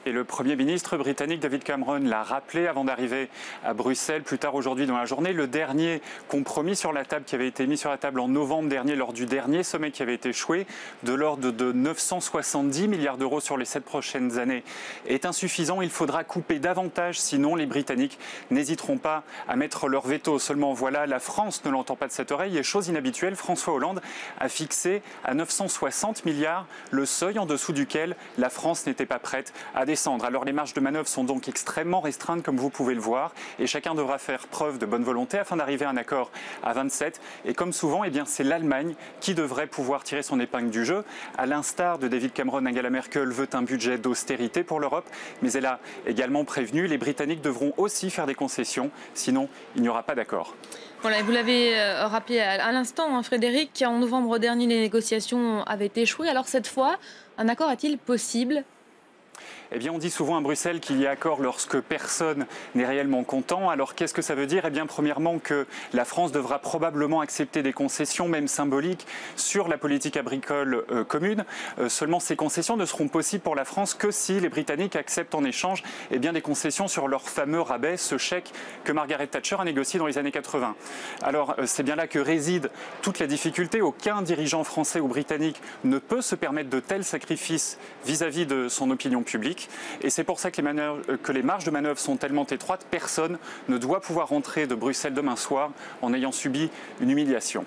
Et le Premier ministre britannique David Cameron l'a rappelé avant d'arriver à Bruxelles plus tard aujourd'hui dans la journée. Le dernier compromis sur la table qui avait été mis sur la table en novembre dernier lors du dernier sommet qui avait été échoué, de l'ordre de 970 milliards d'euros sur les 7 prochaines années, est insuffisant. Il faudra couper davantage, sinon les Britanniques n'hésiteront pas à mettre leur veto. Seulement voilà, la France ne l'entend pas de cette oreille et chose inhabituelle, François Hollande a fixé à 960 milliards le seuil en dessous duquel la France n'était pas prête à descendre. Alors les marges de manœuvre sont donc extrêmement restreintes comme vous pouvez le voir et chacun devra faire preuve de bonne volonté afin d'arriver à un accord à 27. Et comme souvent, eh bien, c'est l'Allemagne qui devrait pouvoir tirer son épingle du jeu. À l'instar de David Cameron, Angela Merkel veut un budget d'austérité pour l'Europe, mais elle a également prévenu, les Britanniques devront aussi faire des concessions, sinon il n'y aura pas d'accord. Voilà, vous l'avez rappelé à l'instant, hein, Frédéric, en novembre dernier, les négociations avaient échoué. Alors cette fois, un accord est-il possible ? Eh bien, on dit souvent à Bruxelles qu'il y a accord lorsque personne n'est réellement content. Alors, qu'est-ce que ça veut dire ? Eh bien, premièrement, que la France devra probablement accepter des concessions, même symboliques, sur la politique agricole commune. Seulement, ces concessions ne seront possibles pour la France que si les Britanniques acceptent en échange eh bien, des concessions sur leur fameux rabais, ce chèque que Margaret Thatcher a négocié dans les années 80. Alors, c'est bien là que réside toute la difficulté. Aucun dirigeant français ou britannique ne peut se permettre de tels sacrifices vis-à-vis de son opinion publique. Et c'est pour ça que les marges de manœuvre sont tellement étroites. Personne ne doit pouvoir rentrer de Bruxelles demain soir en ayant subi une humiliation.